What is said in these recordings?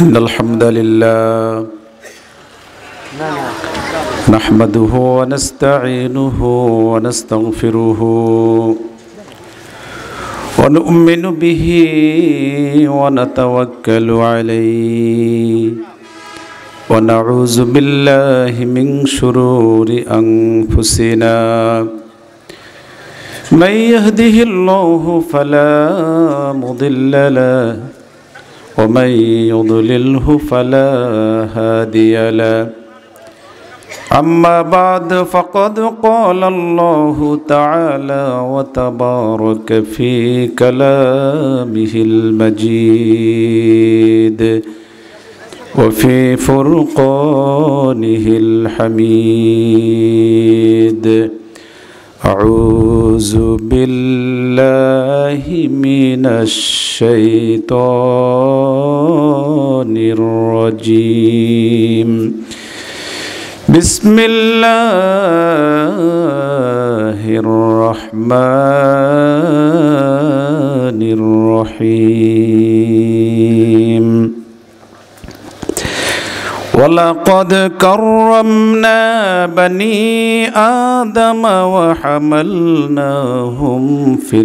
إن الحمد لله نحمده ونستعينه ونستغفره ونؤمن به ونتوكل عليه ونعوذ بالله من شرور أنفسنا من يهده الله فلا مضل له ومن يضلله فلا هادي له أما بعد فقد قال الله تعالى وتبارك في كلامه المجيد وفي فرقانه الحميد أعوذ بالله من الشيطان الرجيم بسم الله الرحمن الرحيم ولقد كرمنا بني آدم وحملناهم في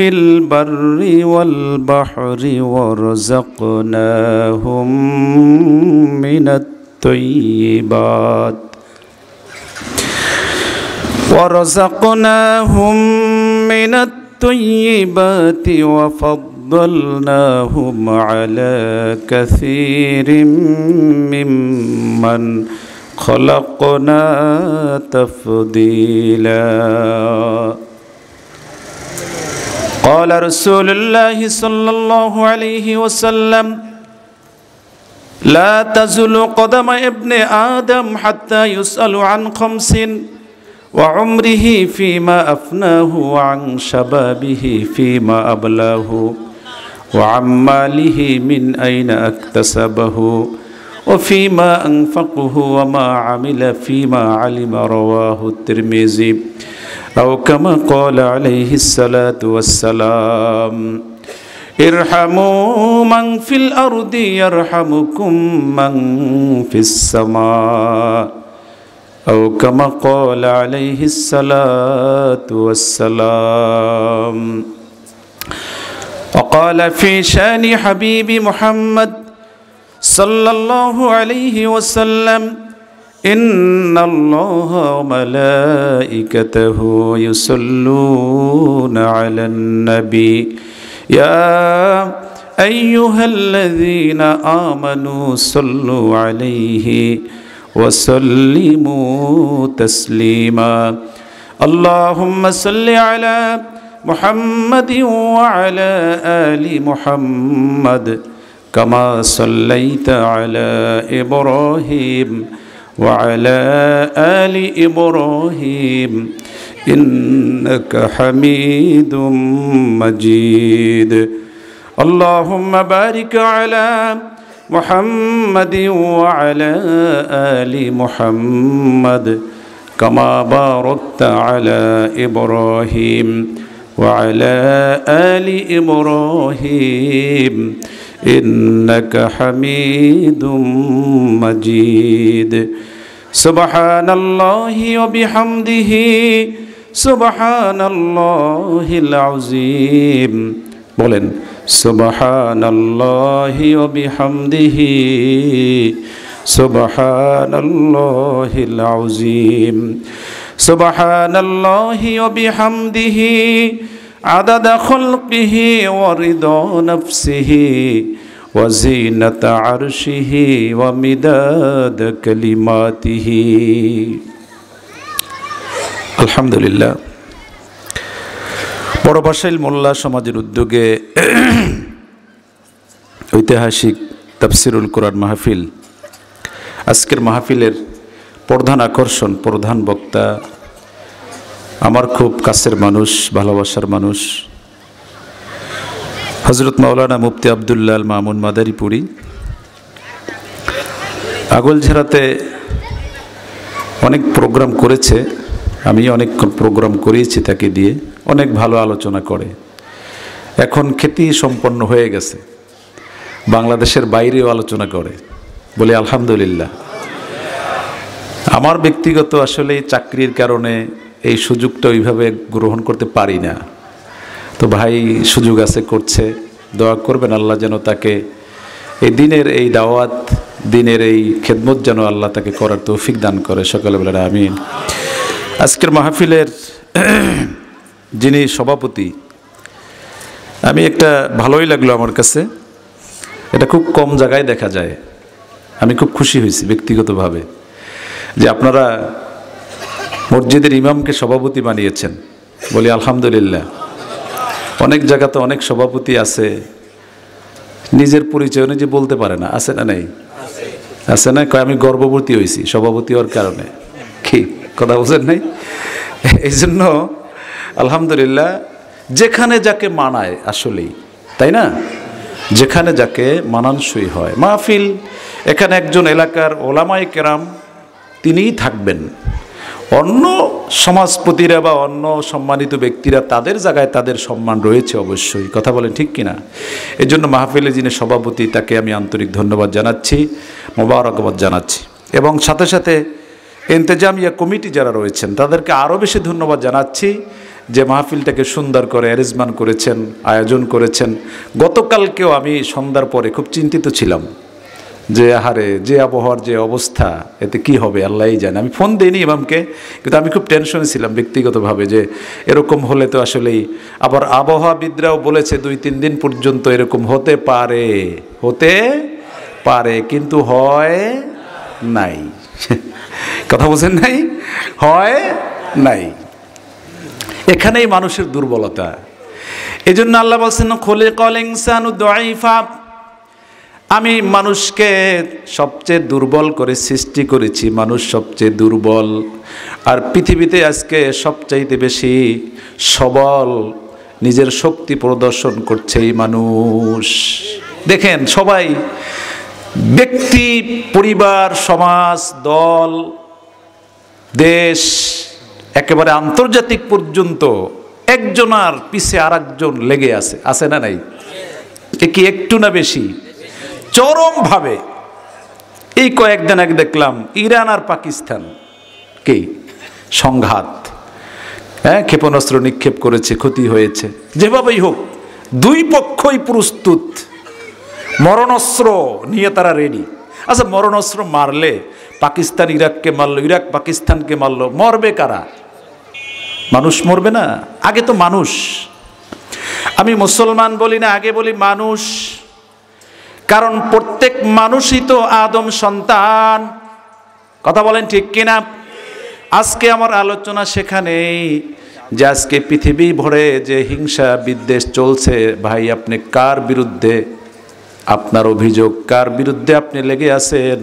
البر والبحر ورزقناهم من الطيبات وفضلناهم على كثير ممن خلقنا تفضيلا قال رسول الله صلى الله عليه وسلم لا تزل قدم ابن آدم حتى يسأل عن خمس وعمره فيما أفناه وعن شبابه فيما أبلاه وعن ماله من أين اكتسبه وفيما أنفقه وما عمل فيما علم رواه الترمذي أو كما قال عليه الصلاة والسلام ارحموا من في الأرض يرحمكم من في السماء أو كما قال عليه الصلاة والسلام وقال في شان حبيب محمد صلى الله عليه وسلم إن الله وملائكته يصلون على النبي يا أيها الذين آمنوا صلوا عليه وسلموا تسليما اللهم صل على محمد وعلى آل محمد كما صليت على إبراهيم وعلى آل إبراهيم إنك حميد مجيد اللهم بارك على محمد وعلى آل محمد كما باركت على إبراهيم وعلى آل إبراهيم إنك حميد مجيد سبحان الله وبحمده سبحان الله العظيم বলেন সুবহানাল্লাহি ওয়া বিহামদিহি সুবহানাল্লাহিল আযীম সুবহানাল্লাহি ওয়া বিহামদিহি আদাদা খালকিহি ওয়া রিদা নাফসিহি ওয়া জিনাতা আরশিহি ওয়া মিদাদ কালিমাতিহি আলহামদুলিল্লাহ বড় বাসাইল মোল্লা সমাজের উদ্যোগে ঐতিহাসিক তাফসিরুল কোরআন মাহফিল আজকের মাহফিলের প্রধান আকর্ষণ প্রধান বক্তা আমার খুব কাছের মানুষ ভালোবাসার মানুষ হযরত মাওলানা মুফতি আব্দুল্লাহ আল মামুন মাদারীপুরী আগলঝাড়াতে অনেক প্রোগ্রাম করেছে, আমি অনেক প্রোগ্রাম করিয়েছি তাকে দিয়ে। অনেক ভালো আলোচনা করে। এখন খ্যাতি সম্পন্ন হয়ে গেছে, বাংলাদেশের বাইরেও আলোচনা করে, বলি আলহামদুলিল্লাহ। আমার ব্যক্তিগত আসলে চাকরির কারণে এই সুযোগটা ওইভাবে গ্রহণ করতে পারি না। তো ভাই সুযোগ আছে, করছে, দোয়া করবেন আল্লাহ যেন তাকে এই দিনের এই দাওয়াত, দিনের এই খেদমত যেন আল্লাহ তাকে করার তৌফিক দান করে। সকলে বলেন আমিন। আজকের মাহফিলের যিনি সভাপতি, আমি একটা ভালোই লাগলো আমার কাছে, এটা খুব কম জায়গায় দেখা যায়। আমি খুব খুশি হয়েছি ব্যক্তিগতভাবে যে আপনারা মসজিদের ইমামকে সভাপতি বানিয়েছেন, বলি আলহামদুলিল্লাহ। অনেক জায়গাতে অনেক সভাপতি আছে নিজের পরিচয় নিজে বলতে পারে না, আছে না? নেই? আছে না? আমি গর্ববতী হয়েছি সভাপতি হওয়ার কারণে। কি কথা বলছেন নাই? এই জন্য আলহামদুলিল্লাহ, যেখানে যাকে মানায় আসলেই, তাই না? যেখানে যাকে মানানসই হয় মাহফিল, এখানে একজন এলাকার ওলামায়ে কেরাম তিনিই থাকবেন, অন্য সমাজপতিরা বা অন্য সম্মানিত ব্যক্তিরা তাদের জায়গায় তাদের সম্মান রয়েছে অবশ্যই, কথা বলেন ঠিক কিনা? এই জন্য মাহফিলে যিনি সভাপতি তাকে আমি আন্তরিক ধন্যবাদ জানাচ্ছি, মোবারকবাদ জানাচ্ছি, এবং সাথে সাথে ইন্তেজামিয়া কমিটি যারা রয়েছেন তাদেরকে আরও বেশি ধন্যবাদ জানাচ্ছি যে মাহফিলটাকে সুন্দর করে অ্যারেঞ্জমেন্ট করেছেন, আয়োজন করেছেন। গতকালকেও আমি সন্ধ্যার পরে খুব চিন্তিত ছিলাম যে আহারে, যে আবহাওয়ার যে অবস্থা, এতে কি হবে আল্লাহই জানে। আমি ফোন দিইনি ইমামকে, কিন্তু আমি খুব টেনশনে ছিলাম ব্যক্তিগতভাবে যে এরকম হলে তো আসলেই, আবার আবহাওয়াবিদরাও বলেছে 2-3 দিন পর্যন্ত এরকম হতে পারে, কিন্তু হয় নাই। কথা বলছেন নাই? হয় নাই। এখানেই মানুষের দুর্বলতা। এই জন্য আল্লাহ বলছেন খুলিকাল ইনসানু দাঈফা, আমি মানুষকে সবচেয়ে দুর্বল করে সৃষ্টি করেছি, মানুষ সবচেয়ে দুর্বল। আর পৃথিবীতে আজকে সবচাইতে বেশি সবল নিজের শক্তি প্রদর্শন করছে এই মানুষ। দেখেন সবাই, ব্যক্তি, পরিবার, সমাজ, দল, দেশ, একেবারে আন্তর্জাতিক পর্যন্ত একজনার পিছে আর একজন লেগে আছে না নাই? কি একটু না বেশি? চরমভাবে। এই কয়েকদিন আগে দেখলাম ইরান আর পাকিস্তান কি সংঘাত, ক্ষেপণাস্ত্র নিক্ষেপ করেছে, ক্ষতি হয়েছে। যেভাবেই হোক দুই পক্ষই প্রস্তুত, মরণাস্ত্র নিয়ে তারা রেডি। আচ্ছা, মরণাস্ত্র মারলে, পাকিস্তান ইরাককে মারলো, ইরাক পাকিস্তানকে মারলো, মরবে কারা? মানুষ মরবে না? আগে তো মানুষ। আমি মুসলমান বলি না, আগে বলি মানুষ, কারণ প্রত্যেক মানুষই তো আদম সন্তান। কথা বলেন ঠিক কিনা? আজকে আমার আলোচনা সেখানেই যে আজকে পৃথিবী ভরে যে হিংসা বিদ্বেষ চলছে, ভাই আপনি কার বিরুদ্ধে, আপনার অভিযোগ কার বিরুদ্ধে আপনি লেগে আছেন,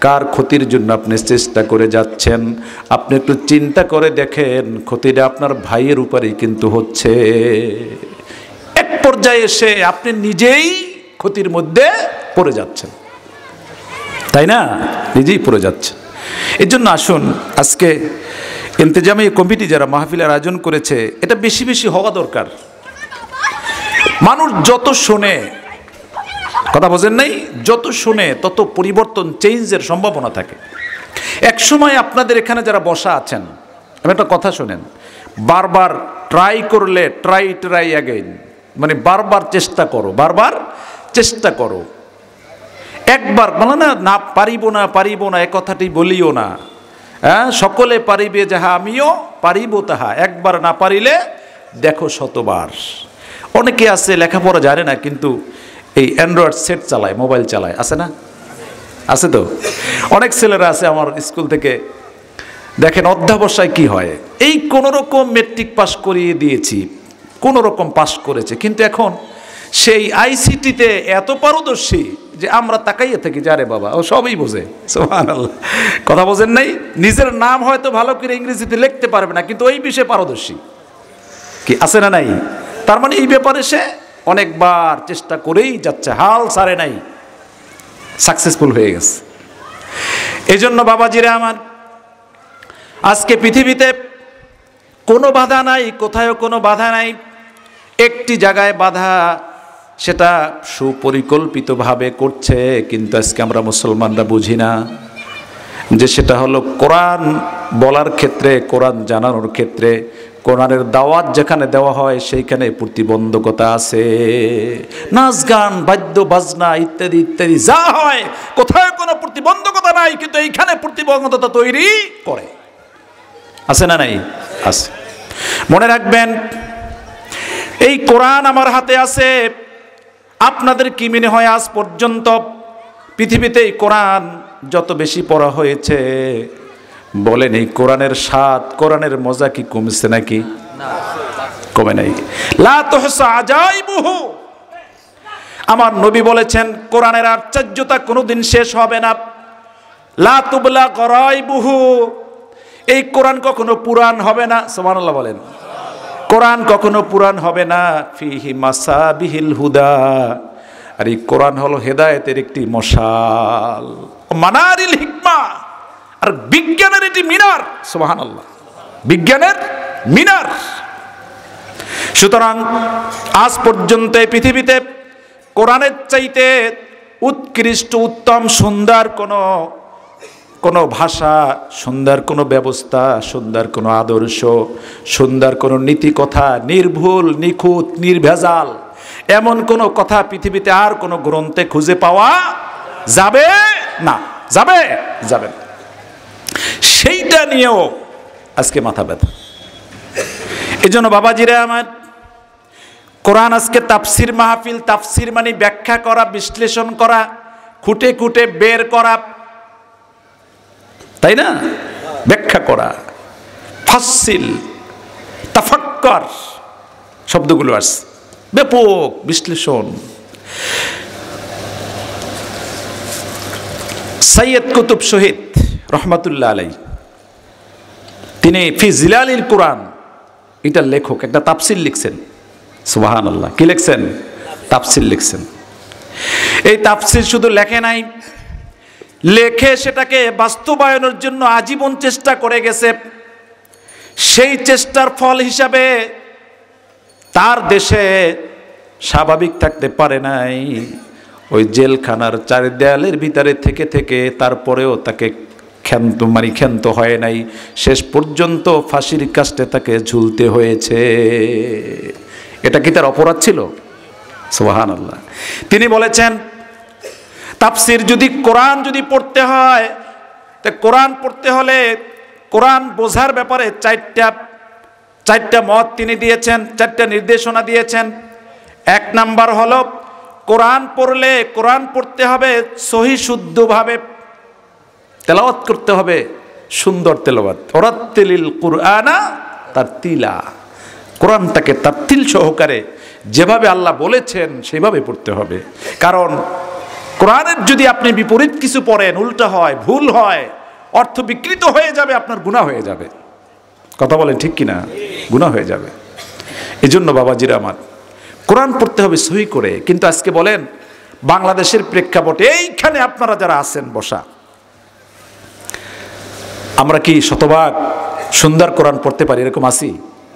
কার ক্ষতির জন্য আপনি চেষ্টা করে যাচ্ছেন? আপনি একটু চিন্তা করে দেখেন, ক্ষতিটা আপনার ভাইয়ের উপরেই কিন্তু হচ্ছে। এক পর্যায়ে এসে আপনি নিজেই ক্ষতির মধ্যে পড়ে যাচ্ছেন, তাই না? নিজেই পড়ে যাচ্ছেন। এর জন্য আসুন, আজকে ইন্তেজামিয়া কমিটি যারা মাহফিলের আয়োজন করেছে, এটা বেশি বেশি হওয়া দরকার। মানুষ যত শোনে, কথা বোঝেন নাই, যত শোনে তত পরিবর্তন, চেঞ্জের সম্ভাবনা থাকে। এক সময় আপনাদের এখানে যারা বসা আছেন, আমি একটা কথা শোনেন, বারবার ট্রাই করলে ট্রাই অ্যাগেইন, মানে বারবার চেষ্টা করো। একবার বলে না পারিব না এ কথাটি বলিও না, সকলে পারিবে যাহা আমিও পারিব তাহা, একবার না পারিলে দেখো শতবার। অনেকে আছে লেখাপড়া জানে না, কিন্তু এই অ্যান্ড্রয়েড সেট চালায়, মোবাইল চালায়, আছে না? আছে তো। অনেক ছেলেরা আছে আমার স্কুল থেকে, দেখেন অধ্যাবসায় কি হয়, এই কোনোরকম মেট্রিক পাস করিয়ে দিয়েছি, কোনোরকম পাস করেছে, কিন্তু এখন সেই আইসিটিতে এত পারদর্শী যে আমরা তাকাইয়ে থাকি, যারে বাবা ও সবই বোঝে। সুবহানাল্লাহ, কথা বোঝেন নাই? নিজের নাম হয়তো ভালো করে ইংরেজিতে লিখতে পারবে না, কিন্তু ওই বিষয়ে পারদর্শী। কি আছে না নাই? তার মানে এই ব্যাপারে সে অনেকবার চেষ্টা করেই যাচ্ছে, হাল ছাড়ে নাই, সাকসেসফুল হয়ে গেছে। এই জন্য বাবাজিরা আমার, আজকে পৃথিবীতে কোনো বাধা নাই, কোথায়ও কোনো বাধা নাই। একটি জায়গায় বাধা, সেটা সুপরিকল্পিতভাবে করছে, কিন্তু আজকে আমরা মুসলমানরা বুঝি না যে সেটা হলো কোরআন বলার ক্ষেত্রে, কোরআন জানানোর ক্ষেত্রে, কোরআনের দাওয়াত যেখানে দেওয়া হয় সেইখানে প্রতিবন্ধকতা আছে। নাচ গান, বাদ্য বাজনা ইত্যাদি ইত্যাদি যা হয়, কোথায় কোনো প্রতিবন্ধকতা নাই, কিন্তু এইখানে প্রতিবন্ধকতা তৈরি করে। আছে না নাই? আছে। মনে রাখবেন, এই কোরআন আমার হাতে আছে। আপনাদের কি মনে হয় আজ পর্যন্ত পৃথিবীতে এই কোরআন যত বেশি পড়া হয়েছে, বলেন এই কোরআনের স্বাদ, কোরআনের মজা কি কমছে নাকি? কমে নাই। লা তুহসা আজাইবুহু, আমার নবী বলেছেন কোরআনের আশ্চর্যতা কোনোদিন শেষ হবে না। লা তুবলা গরাইবুহু, এই কোরআন কখনো পুরান হবে না। সুবহানাল্লাহ বলেন। কোরআন কখনো পুরান হবে না। ফিহি মাসাবিহিল হুদা, আর এই কোরআন হলো হেদায়েতের একটি মশাল, মানারিল হিকমা, আর বিজ্ঞানের এটি মিনার। সুবহানাল্লাহ, বিজ্ঞানের মিনার। সুতরাং আজ পর্যন্ত এই পৃথিবীতে কোরআনের চাইতে উৎকৃষ্ট, উত্তম, সুন্দর কোনো ভাষা, সুন্দর কোনো ব্যবস্থা, সুন্দর কোনো আদর্শ, সুন্দর কোনো নীতি কথা, নির্ভুল, নিখুঁত, নির্ভেজাল এমন কোনো কথা পৃথিবীতে আর কোনো গ্রন্থে খুঁজে পাওয়া যাবে না। যাবে যাবে না। সেইটা নিয়েও আজকে মাথা ব্যথা। এই জন্য বাবাজিরা আমার, কোরআন আজকে তাফসির মাহফিল। তাফসির মানে ব্যাখ্যা করা, বিশ্লেষণ করা, খুঁটে খুঁটে বের করা, তাই না? ব্যাখ্যা করা, ফাসিল, তাফাক্কর শব্দগুলো আসছে, ব্যাপক বিশ্লেষণ। সৈয়দ কুতুব শহীদ রহমাতুল্লাহ আলাই, তিনি ফি জিলালিল কোরআন, এটার লেখক, একটা তাফসির লিখছেন। সুবহানাল্লাহ, কি লিখছেন? তাফসির লিখছেন। এই তাফসির শুধু লেখে নাই, লেখে সেটাকে বাস্তবায়নের জন্য আজীবন চেষ্টা করে গেছে। সেই চেষ্টার ফল হিসাবে তার দেশে স্বাভাবিক থাকতে পারে নাই। ওই জেলখানার চার দেয়ালের ভিতরে থেকে থেকে তারপরেও তাকে ক্ষান্ত হয় নাই। শেষ পর্যন্ত ফাঁসির কাস্টে তাকে ঝুলতে হয়েছে। এটা কি তার অপরাধ ছিল? সুবহানাল্লাহ। তিনি বলেছেন, তাফসির যদি, কোরআন যদি পড়তে হয়, তো কোরআন পড়তে হলে কোরআন বোঝার ব্যাপারে চারটা মত তিনি দিয়েছেন, চারটা নির্দেশনা দিয়েছেন। এক নাম্বার হলো, কোরআন পড়লে, কোরআন পড়তে হবে সহি শুদ্ধভাবে, তেলাওয়াত করতে হবে, সুন্দর তেলাওয়াত। ওরাত্তিলিল কুরআনা তারতিলা, কোরআনটাকে তারতিল সহকারে যেভাবে আল্লাহ বলেছেন সেভাবে পড়তে হবে। কারণ কোরআনের যদি আপনি বিপরীত কিছু পড়েন, উল্টা হয়, ভুল হয়, অর্থ বিকৃত হয়ে যাবে, আপনার গুনাহ হয়ে যাবে। কথা বলেন ঠিক কিনা? গুনাহ হয়ে যাবে। এই জন্য বাবাজিরা আমার, কোরআন পড়তে হবে সহি করে। কিন্তু আজকে বলেন, বাংলাদেশের প্রেক্ষাপটে এইখানে আপনারা যারা আছেন বসা, আমরা কি শতভাগ সুন্দর কোরআন পড়তে পারি? এরকম আছি?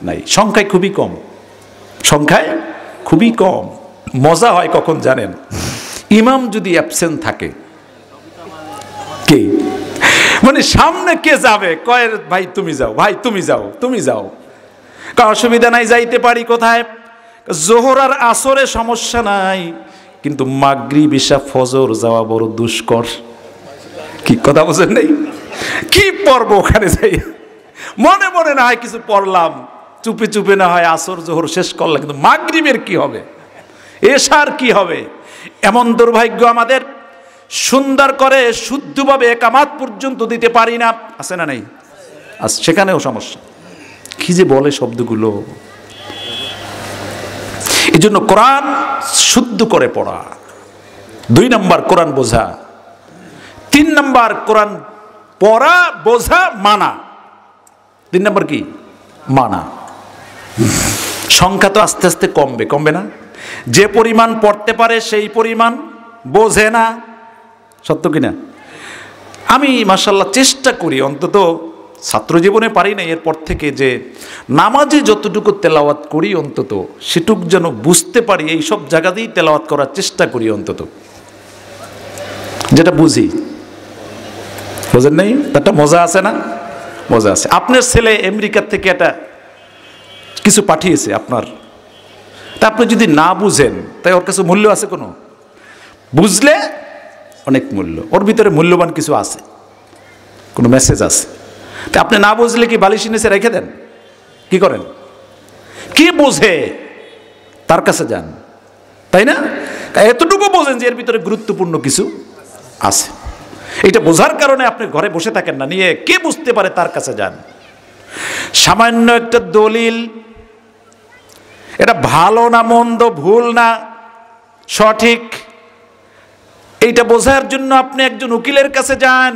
নাই, সংখ্যায় খুবই কম, সংখ্যায় খুবই কম। মজা হয় কখন জানেন? ইমাম যদি অ্যাবসেন্ট থাকে, কে মানে সামনে কে যাবে, কয় ভাই তুমি যাও, ভাই তুমি যাও, তুমি যাও, অসুবিধা নাই, যাইতে পারি। কোথায়? জোহর আর আসরে সমস্যা নাই, কিন্তু মাগরিব, ইশা, ফজর যাওয়া বড় দুষ্কর। কি কথা বলছেন? নেই, কি পড়বো ওখানে যাই? মনে মনে না হয় কিছু পড়লাম, চুপে চুপে না হয় আসর জোহর শেষ করলাম, কিন্তু মাগরিবের কি হবে, এশার কি হবে? এমন দুর্ভাগ্য আমাদের, সুন্দর করে শুদ্ধভাবে একামাত পর্যন্ত দিতে পারি না। আছে না? নেই? সেখানেও সমস্যা। কি যে বলে শব্দগুলো। এই জন্য কোরআন শুদ্ধ করে পড়া, 2 নম্বর কোরআন বোঝা, 3 নম্বর কোরআন পড়া, বোঝা, মানা। 3 নম্বর কি? মানা। সংখ্যা তো আস্তে আস্তে কমবে না? যে পরিমাণ পড়তে পারে সেই পরিমাণ বোঝে না। সত্য কিনা? আমি মাশাআল্লাহ চেষ্টা করি অন্তত ছাত্র জীবনে পারি না, এরপর থেকে যে নামাজে যতটুকু তেলাওয়াত করি অন্তত সেটুক যেন বুঝতে পারি, এই সব জায়গাতেই তেলাওয়াত করার চেষ্টা করি অন্তত, যেটা বুঝি। বুঝেন নাই? একটা মজা আছে না? মজা আছে। আপনার ছেলে আমেরিকার থেকে একটা কিছু পাঠিয়েছে আপনার, তা আপনি যদি না বুঝেন তাই ওর কাছে মূল্য আছে কোনো? বুঝলে অনেক মূল্য, ওর ভিতরে মূল্যবান কিছু আছে, কোনো মেসেজ আছে। তা আপনি না বুঝলে কি বালিশ নিচে রেখে দেন? কি করেন? কি বোঝে তার কাছে যান, তাই না? এতটুকু বোঝেন যে এর ভিতরে গুরুত্বপূর্ণ কিছু আছে। এটা বোঝার কারণে আপনি ঘরে বসে থাকেন না, নিয়ে কে বুঝতে পারে তার কাছে যান। সামান্য একটা দলিল, এটা ভালো না মন্দ, ভুল না সঠিক, এইটা বোঝার জন্য আপনি একজন উকিলের কাছে যান,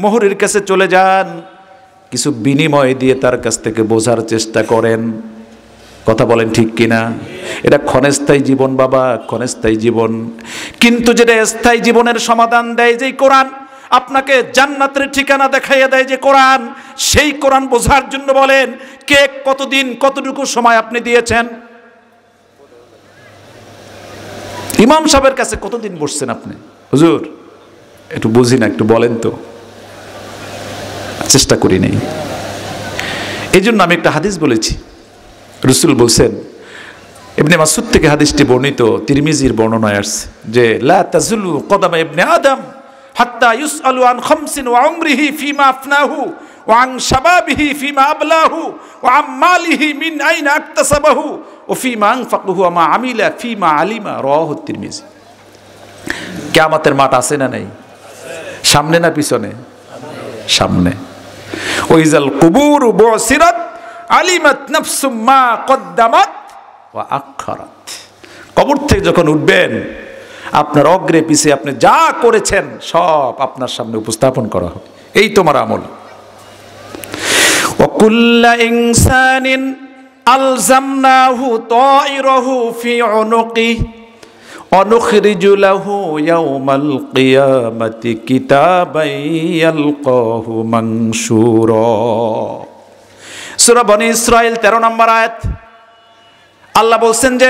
মুহুরির কাছে চলে যান, কিছু বিনিময় দিয়ে তার কাছ থেকে বোঝার চেষ্টা করেন। কথা বলেন ঠিক কিনা? এটা ক্ষণস্থায়ী জীবন বাবা, ক্ষণস্থায়ী জীবন। কিন্তু যেটা স্থায়ী জীবনের সমাধান দেয় যে কোরআন, আপনাকে জান্নাতের ঠিকানা দেখাইয়া দেয় যে কোরআন, সেই কোরআন বোঝার জন্য বলেন কে কতদিন কতটুকু সময় আপনি দিয়েছেন? ইমাম সাহেবের কাছে কতদিন বসছেন আপনি? হুজুর একটু বুঝি না, একটু বলেন তো। চেষ্টা করি নাই। এই জন্য আমি একটা হাদিস বলেছি, রাসূল বলছেন, ইবনে মাসউদ থেকে হাদিসটি বর্ণিত, তিরমিজির বর্ণনায় আসছে যে লা তাজুলু কদামা ইবনে আদম হাত্তা ইউসআলু আন খামসিন ওয়া উমরিহি ফিমা আফনাহু ওয়া আন শাবাবিহি ফিমা আবলাহু ওয়া আম মালিহি মিন আইনা আকতাসাবাহু ওয়া ফিমা আনফাকাহু ওয়া মা আমিলা ফিমা আলিমা, রাওয়াহু তিরমিজি। কিয়ামতের মাঠ আছে না নাই? সামনে না পিছনে? সামনে। ওয়াইজাল কুবুর বুসিরাত আলিমাত নাফসুম মা কদ্দামাত ওয়া আখারাত। কবর থেকে যখন উঠবেন, আপনার অগ্রে পিছে আপনি যা করেছেন সব আপনার সামনে উপস্থাপন করা হবে, এই তোমার আমল। ওয়া কুল্লা ইনসানিন আলজামনাহু তাইরাহু ফি উনুকিহি ওয়া নুখরিজু লাহু ইয়াওমাল কিয়ামাতি কিতাবান ইয়ালকাহু মানশুরা। সূরা বনী ইসরাইল 13 নম্বর আয়াত। আল্লাহ বলছেন যে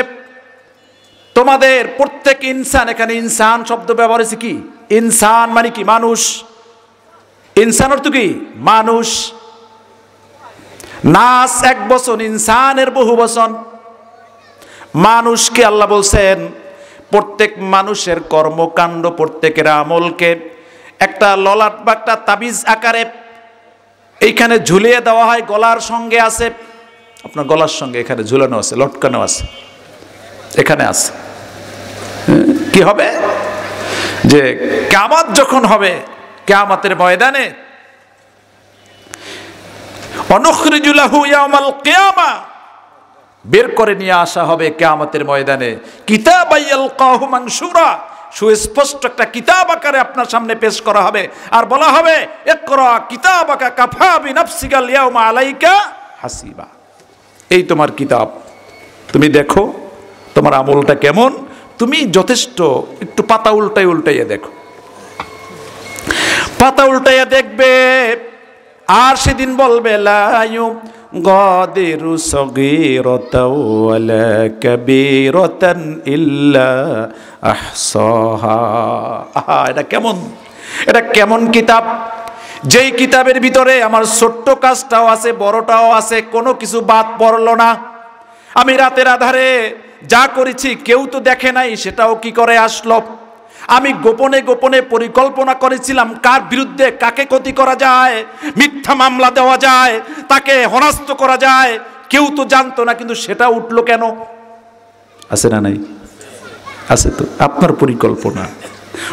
তোমাদের প্রত্যেক ইনসান, এখানে ইনসান শব্দ ব্যবহার হয়েছে কি? ইনসান মানে কি? মানুষ। ইনসান অর্থ কি? মানুষ। নাস এক বচন, ইনসানের বহু বচন। মানুষকে আল্লাহ বলছেন প্রত্যেক মানুষের কর্মকাণ্ড, প্রত্যেকের আমলকে একটা ললাট বা একটা তাবিজ আকারে এইখানে ঝুলিয়ে দেওয়া হয়, গলার সঙ্গে আছে, আপনার গলার সঙ্গে এখানে ঝুলানো আছে, লটকানো আছে, এখানে আছে। কি হবে? যে কিয়ামত যখন হবে, কিয়ামতের ময়দানে অনুখরিজু লাহু ইয়াওমাল কিয়ামা, বের করে নিয়ে আসা হবে কিয়ামতের ময়দানে কিতাবান ইয়ালকাহু মানশুরা, সুস্পষ্ট একটা কিতাব আকারে আপনার সামনে পেশ করা হবে, আর বলা হবে ইকরা কিতাবাকা কাফা বিনাফসিকাল ইয়াওমা আলাইকা হাসিবা। এই তোমার কিতাব, তুমি দেখো তোমার আমলটা কেমন, তুমি যথেষ্ট একটু পাতা উল্টাইয়া দেখো। পাতা উল্টাইয়া দেখবে, আর সেদিন বলবে লা ইউগাদিরু সগীরাতাও ওয়ালা কাবীরাতান ইল্লা আহসাহা। এটা কেমন, এটা কেমন কিতাব, যেই কিতাবের ভিতরে আমার ছোট্ট কাজটাও আছে, বড়টাও আছে, কোনো কিছু বাদ পড়লো না। আমি রাতের আধারে যা করেছি কেউ তো দেখে নাই, সেটাও কি করে আসলো। আমি গোপনে গোপনে পরিকল্পনা করেছিলাম কার বিরুদ্ধে কাকে ক্ষতি করা যায়, মিথ্যা মামলা দেওয়া যায়, তাকে হনাস্ত করা যায়, কেউ তো জানতো না, কিন্তু সেটা উঠলো কেন? আছে না নাই? আছে তো, আপনার পরিকল্পনা।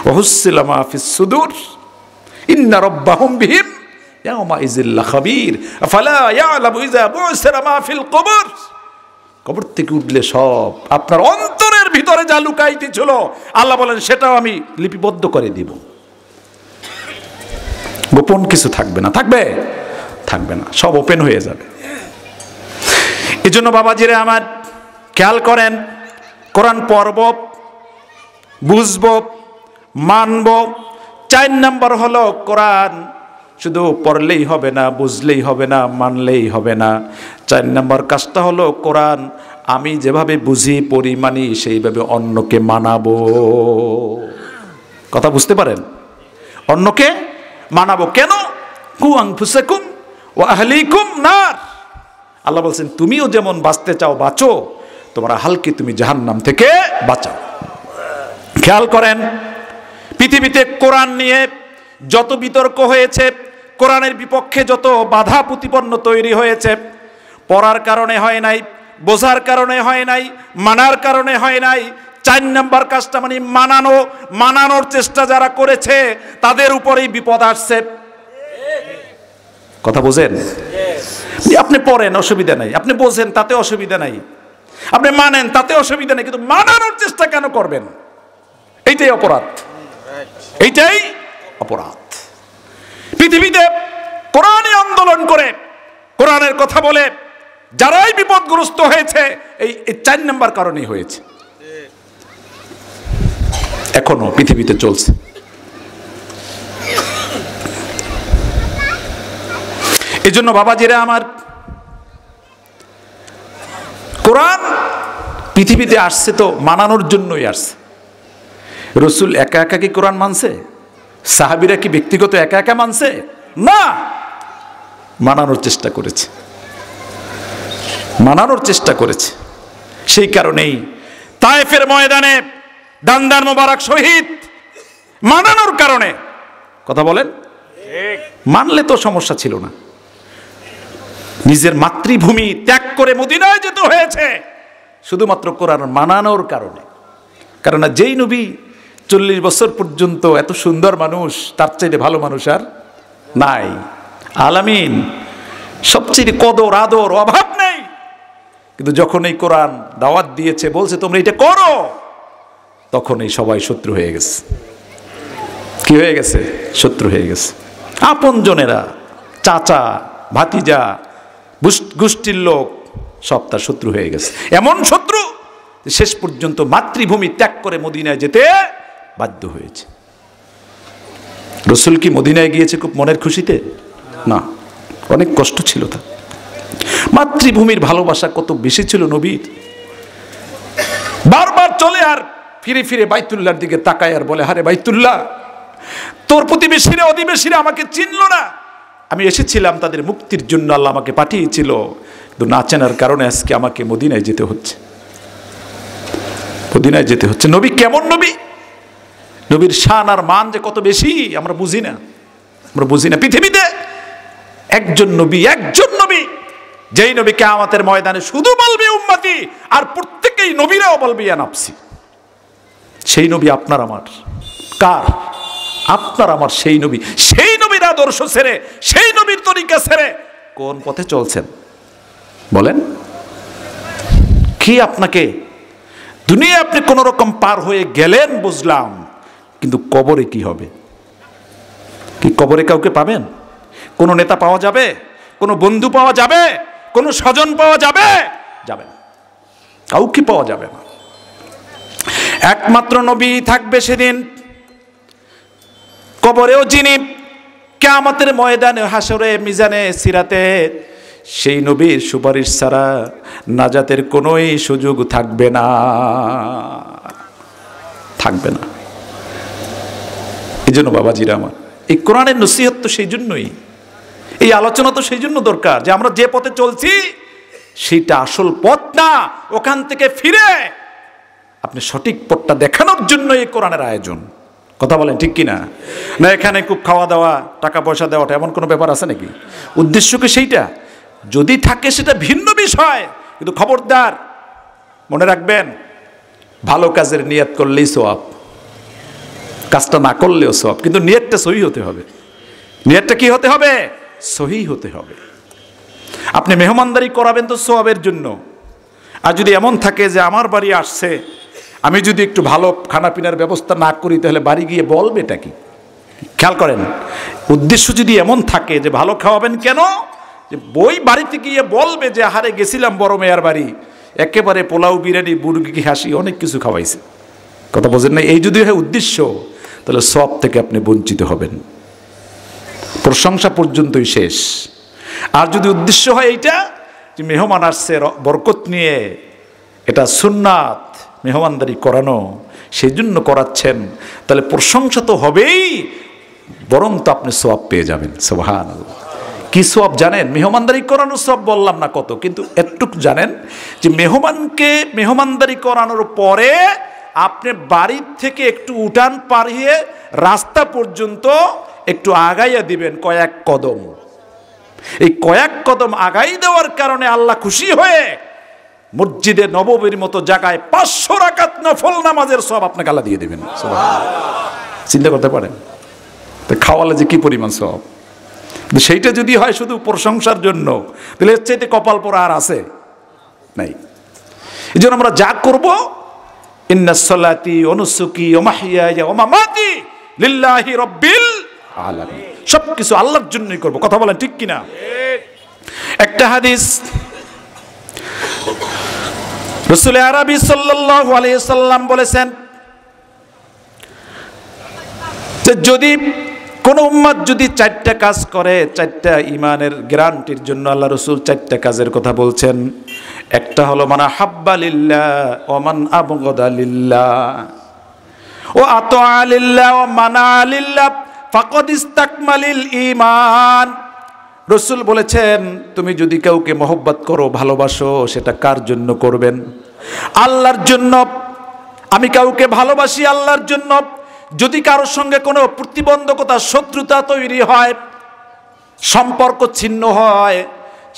ওহুসিলা মা ফিস সুদূর ইন্না রাব্বাহুম বিহিম ইয়াওমা ইযিল লাখাবীর আফালা ইয়ালামু ইযা বুসিরা মা ফিল কুবুর। কবর থেকে উঠলে সব আপনার অন্তরের ভিতরে যা লুকাইতে ছিল, আল্লাহ বলেন সেটাও আমি লিপিবদ্ধ করে দিব। গোপন কিছু থাকবে না। থাকবে? থাকবে না, সব ওপেন হয়ে যাবে। এই জন্য বাবাজিরা আমার, খেয়াল করেন, কোরআন পড়ব, বুঝব, মানব। 4 নম্বর হলো কোরআন শুধু পড়লেই হবে না, বুঝলেই হবে না, মানলেই হবে না। 4 নম্বর কাজটা হলো কোরআন আমি যেভাবে বুঝি পড়ি মানি সেইভাবে অন্যকে মানাবো। কথা বুঝতে পারেন? অন্যকে মানাবো কেন? কু আনফুসাকুম ওয়া আহলিকুম নার। আল্লাহ বলছেন তুমিও যেমন বাঁচতে চাও বাঁচো, তোমার আহলকে তুমি জাহান্নাম থেকে বাঁচাও। খেয়াল করেন, পৃথিবীতে কোরআন নিয়ে যত বিতর্ক হয়েছে, কোরআনের বিপক্ষে যত বাধা প্রতিপন্ন তৈরি হয়েছে, পড়ার কারণে হয় নাই, বোঝার কারণে হয় নাই, মানার কারণে হয় নাই। 4 নম্বর কাজটা মানে মানানোর চেষ্টা যারা করেছে তাদের উপরেই বিপদ আসছে। কথা বোঝেন? আপনি পড়েন অসুবিধা নাই, আপনি বোঝেন তাতে অসুবিধা নাই, আপনি মানেন তাতে অসুবিধা নেই, কিন্তু মানানোর চেষ্টা কেন করবেন? এইটাই অপরাধ, এইটাই অপরাধ। পৃথিবীতে কোরআনী আন্দোলন করে কোরআনের কথা বলে যারাই বিপদগ্রস্ত হয়েছে এই 4 নম্বর কারণেই হয়েছে, এখনো পৃথিবীতে চলছে। এই জন্য বাবাজিরা আমার, কোরআন পৃথিবীতে আসছে তো মানানোর জন্যই আসছে। রসুল একা একা কি কোরআন মানছে? সাহাবীরা কি ব্যক্তিগত একা একা মানছে? না, মানানোর চেষ্টা করেছে, মানানোর চেষ্টা করেছে। সেই কারণেই তায়েফের ময়দানে দান্দার মোবারক শহীদ মানানোর কারণে। কথা বলেন? মানলে তো সমস্যা ছিল না। নিজের মাতৃভূমি ত্যাগ করে মদিনায় যেতে হয়েছে শুধুমাত্র কোরআন মানানোর কারণে। কারণ যেই নবী 40 বছর পর্যন্ত এত সুন্দর মানুষ, তার চাইতে ভালো মানুষ আর নাই। আলামিন, সবচেয়ে কদর আদর অভাব নেই। কিন্তু যখন এই কোরআন দাওয়াত দিয়েছে, বলছে তোমরা এটা করো, তখন এই সবাই শত্রু হয়ে গেছে। কি হয়ে গেছে? শত্রু হয়ে গেছে। আপনজনেরা, চাচা, ভাতিজা, গোষ্ঠীর লোক সব তার শত্রু হয়ে গেছে। এমন শত্রু শেষ পর্যন্ত মাতৃভূমি ত্যাগ করে মদিনায় যেতে বাধ্য হয়েছে। রসুল কি মদিনায় গিয়েছে খুব মনের খুশিতে? না, অনেক কষ্ট ছিল তার। মাতৃভূমির ভালোবাসা কত বেশি ছিল নবীর। বারবার চলে আর ফিরে ফিরে বাইতুল্লাহর দিকে তাকায় আর বলে, হারে বাইতুল্লাহ, তোর প্রতিবেশীরা অধিবেশীরা আমাকে চিনল না, আমি এসেছিলাম তাদের মুক্তির জন্য, আল্লাহ আমাকে পাঠিয়েছিল, কিন্তু না চেনার কারণে আজকে আমাকে মদিনায় যেতে হচ্ছে, মদিনায় যেতে হচ্ছে। নবী কেমন নবী, নবীর শান আর মান যে কত বেশি আমরা বুঝি না, আমরা বুঝি না। পৃথিবীতে একজন নবী যেই নবী কিয়ামতের ময়দানে শুধু বলবে উম্মতি, আর প্রত্যেকেই নবীরাও বলবে ইয়া নাফসি। সেই নবী আপনার আমার, কার? আপনার আমার সেই নবী। সেই নবীর আদর্শ ছেড়ে, সেই নবীর তরিকা ছেড়ে কোন পথে চলছেন বলেন? কি আপনাকে দুনিয়া আপনি কোন রকম পার হয়ে গেলেন বুঝলাম, কিন্তু কবরে কি হবে? কি কবরে কাউকে পাবেন? কোন নেতা পাওয়া যাবে? কোন বন্ধু পাওয়া যাবে? কোন স্বজন পাওয়া যাবে? যাবে না, কাউকে পাওয়া যাবে না। একমাত্র নবী থাকবে সেদিন কবরেও, যিনি কিয়ামতের ময়দানে, হাসরে, মিজানে, সিরাতে সেই নবীর সুপারিশ ছাড়া নাজাতের কোনোই সুযোগ থাকবে না, থাকবে না। এই জন্য বাবাজিরা আমার, এই কোরআনের নসিহত তো সেই জন্যই, এই আলোচনা তো সেই জন্য দরকার যে আমরা যে পথে চলছি সেইটা আসল পথ না, ওখান থেকে ফিরে আপনি সঠিক পথটা দেখানোর জন্য এই কোরআনের আয়োজন। কথা বলেন ঠিক কিনা? না এখানে খুব খাওয়া দাওয়া, টাকা পয়সা দেওয়াটা এমন কোনো ব্যাপার আছে নাকি? উদ্দেশ্য কি সেইটা? যদি থাকে সেটা ভিন্ন বিষয়, কিন্তু খবরদার মনে রাখবেন, ভালো কাজের নিয়ত করলেই সওয়াব, কাজটা না করলেও সওয়াব, কিন্তু নিয়তটা সহি হতে হবে। নিয়তটা কি হতে হবে? সহি হতে হবে। আপনি মেহমানদারি করাবেন তো সওয়াবের জন্য, আর যদি এমন থাকে যে আমার বাড়ি আসছে, আমি যদি একটু ভালো খানাপিনার ব্যবস্থা না করি তাহলে বাড়ি গিয়ে বলবেটা কি? খেয়াল করেন, উদ্দেশ্য যদি এমন থাকে যে ভালো খাওয়াবেন, কেন? যে বই বাড়িতে গিয়ে বলবে যে আহারে গেছিলাম বড় মেয়ার বাড়ি, একেবারে পোলাও, বিরিয়ানি, মুরগি, হাসি, অনেক কিছু খাওয়াইছে। কথা বোঝেন না? এই যদি হয় উদ্দেশ্য, তাহলে সব থেকে আপনি বঞ্চিত হবেন। প্রশংসা পর্যন্তই শেষ। আর যদি উদ্দেশ্য হয় এইটা যে মেহমান আসছে বরকত নিয়ে, এটা সুন্নাত মেহমানদারি করানো, সেই জন্য করাচ্ছেন, তাহলে প্রশংসা তো হবেই, বরং তো আপনি সওয়াব পেয়ে যাবেন। সুবহানাল্লাহ। কি সওয়াব জানেন? মেহমানদারি করানোর সওয়াব বললাম না কত, কিন্তু এতটুকু জানেন যে মেহমানকে মেহমানদারি করানোর পরে আপনি বাড়ির থেকে একটু উঠান পাড়িয়ে রাস্তা পর্যন্ত একটু আগাইয়া দিবেন কয়েক কদম। এই কয়েক কদম আগাই দেওয়ার কারণে আল্লাহ খুশি হয়ে মসজিদে নববীর মতো জায়গায় 500 রাকাত নফল নামাজের সওয়াব আপনাকে আল্লাহ দিয়ে দেবেন। সুবহানাল্লাহ। চিন্তা করতে পারেন তো খাওয়ালে যে কি পরিমাণ সওয়াব। সেইটা যদি হয় শুধু প্রশংসার জন্য, তাহলে এর চাইতে কপাল পোড়া আর আছে নাই। এই জন্য আমরা যা করব, ইন্নাস সালাতি ওয়া নুসুকি ওয়া মাহইয়ায়া ওয়া মামাতি লিল্লাহি রাব্বিল আলামিন, সবকিছু আল্লাহর জন্যই করব। কথা বলেন ঠিক কিনা? একটা হাদিস রাসূল আরবি সাল্লাল্লাহু আলাইহি সাল্লাম বলেছেন যে যদি কোন উম্মত যদি 4টা কাজ করে, 4টা ঈমানের গ্যারান্টির জন্য আল্লাহ রাসূল 4টা কাজের কথা বলছেন। একটা হলো মান হাব্বা লিল্লাহ ওয়া মান আবগাদা লিল্লাহ ওয়া আতাআ লিল্লাহ ওয়া মানা লিল্লাহ ফাকাদ ইসতাকমালিল ঈমান। রাসূল বলেছেন তুমি যদি কাউকে মহব্বত করো, ভালোবাসো, সেটা কার জন্য করবেন? আল্লাহর জন্য। আমি কাউকে ভালোবাসি আল্লাহর জন্য। যদি কারোর সঙ্গে কোনো প্রতিবন্ধকতা, শত্রুতা তৈরি হয়, সম্পর্ক ছিন্ন হয়,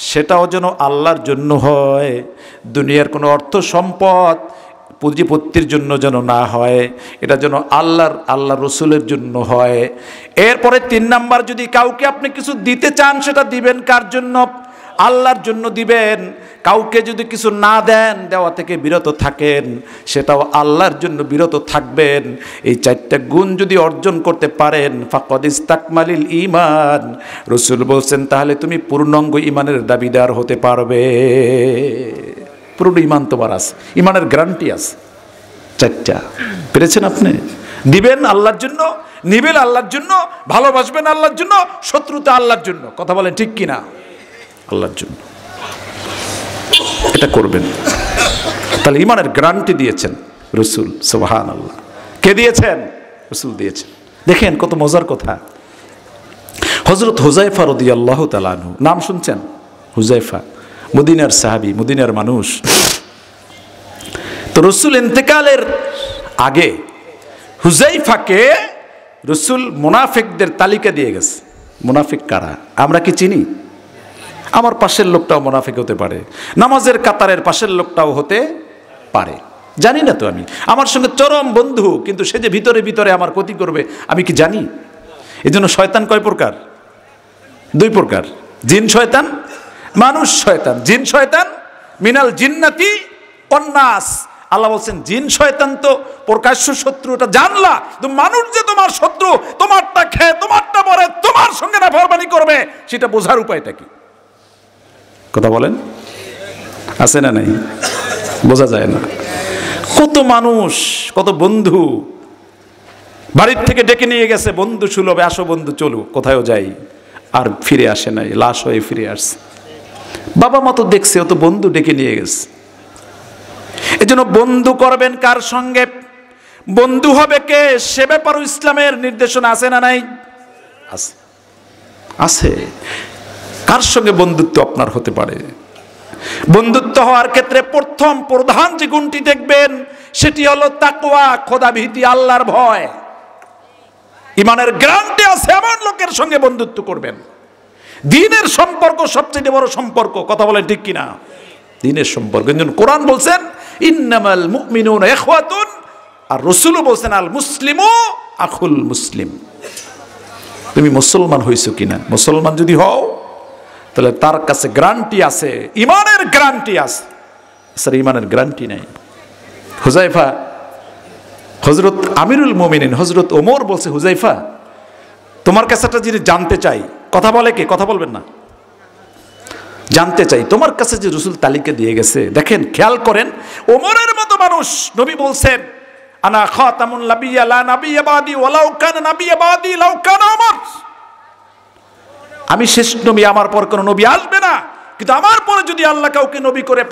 সেটাও যেন আল্লাহর জন্য হয়। দুনিয়ার কোনো অর্থ সম্পদ পুঁজিপত্তির জন্য যেন না হয়, এটা যেন আল্লাহ রসুলের জন্য হয়। এরপরে 3 নাম্বার, যদি কাউকে আপনি কিছু দিতে চান, সেটা দিবেন কার জন্য? আল্লাহর জন্য দিবেন। কাউকে যদি কিছু না দেন, দেওয়া থেকে বিরত থাকেন, সেটাও আল্লাহর জন্য বিরত থাকবেন। এই 4টা গুণ যদি অর্জন করতে পারেন, ফাকাদ ইসতাকমালিল ঈমান, রাসূল বলছেন তাহলে তুমি পূর্ণাঙ্গ ঈমানের দাবিদার হতে পারবে। পুরো ঈমান তোমার আছে, ঈমানের গ্যারান্টি আছে। 4টা পেরেছেন আপনি? দিবেন আল্লাহর জন্য, নিবেন আল্লাহর জন্য, ভালোবাসবেন আল্লাহর জন্য, শত্রুতা আল্লাহর জন্য। কথা বলেন ঠিক কিনা? আল্লাহর জন্য এটা করবেন, তাহলে ঈমানের গ্যারান্টি দিয়েছেন রাসূল। সুবহানাল্লাহ। কে দিয়েছেন? রাসূল দিয়েছেন। দেখেন কত মজার কথা। হযরত হুযায়ফা রাদিয়াল্লাহু তাআলা আনহু, নাম শুনছেন? হুযায়ফা মদিনার সাহাবী, মদিনার মানুষ। তো রাসূল ইন্তেকালের আগে হুযায়ফাকে রাসূল মুনাফিকদের তালিকা দিয়ে গেছে। মুনাফিক কারা? আমরা কি চিনি? আমার পাশের লোকটাও মুনাফিক হতে পারে, নামাজের কাতারের পাশের লোকটাও হতে পারে, জানি না তো আমি। আমার সঙ্গে চরম বন্ধু, কিন্তু সে যে ভিতরে ভিতরে আমার ক্ষতি করবে আমি কি জানি? এই জন্য শয়তান কয় প্রকার? 2 প্রকার, জিন শয়তান, মানুষ শয়তান। জিন শয়তান মিনাল জিন্নাতি ওয়ান নাস। আল্লাহ বলছেন জিন শয়তান তো প্রকাশ্য শত্রু, এটা জানলা। তো মানুষ যে তোমার শত্রু, তোমারটা খেয়ে তোমারটা মরে তোমার সঙ্গে নাফরমানি করবে, সেটা বোঝার উপায়টা কি? কথা বলেন, আছে না নাই? বোঝা যায় না। কত মানুষ, কত বন্ধু বাড়ির থেকে ডেকে নিয়ে গেছে বন্ধু সুলভে, আসো বন্ধু চলো কোথাও যাই, আর ফিরে আসে নাই, লাশ হয়ে ফিরে আসছে। বাবা মা তো দেখছে, ও তো বন্ধু ডেকে নিয়ে গেছে। এজন্য বন্ধু করবেন কার সঙ্গে, বন্ধু হবে কে, সে ব্যাপারও ইসলামের নির্দেশনা আছে না নাই? আছে, আছে। কার সঙ্গে বন্ধুত্ব আপনার হতে পারে? বন্ধুত্ব হওয়ার ক্ষেত্রে প্রধান যে গুণটি দেখবেন, সেটি হলো তাকওয়া, খোদাভীতি, আল্লাহর ভয়। ঈমানের গ্যারান্টি আছে এমন লোকের সঙ্গে বন্ধুত্ব করবেন। দ্বীনের সম্পর্ক সবচেয়ে বড় সম্পর্ক। কথা বলেন ঠিক কিনা? দ্বীনের সম্পর্ক। কোরআন বলছেন ইন্নামাল মুমিনুনা ইখওয়াতুন, আর রাসূলও বলছেন আল মুসলিমু আখুল মুসলিম। তুমি মুসলমান হইছো কিনা? মুসলমান যদি হও তাহলে তার কাছে গ্যারান্টি আছে, ঈমানের গ্যারান্টি আছে। স্যার ঈমানের গ্যারান্টি নাই। হুযায়ফা, হযরত আমিরুল মুমিনিন হযরত ওমর বলছে, হুযায়ফা তোমার কাছে একটা জিনিস জানতে চাই। কথা বলে কে? কথা বলবেন না। জানতে চাই তোমার কাছে যে রাসূল তালিকা দিয়ে গেছে, দেখেন খেয়াল করেন, ওমরের মতো মানুষ, নবী বলছেন আনা খাতামুন নাবিয়্যা লা নাবিয়্যা বাদি ওয়ালাউ কানা নাবিয়্যা বাদি লাউ কানা ওমর। আমি শেষ নবী, আমার পর কোনো নবী আসবে না, কিন্তু আমার পরে যদি আল্লাহ কাউকে নবী করে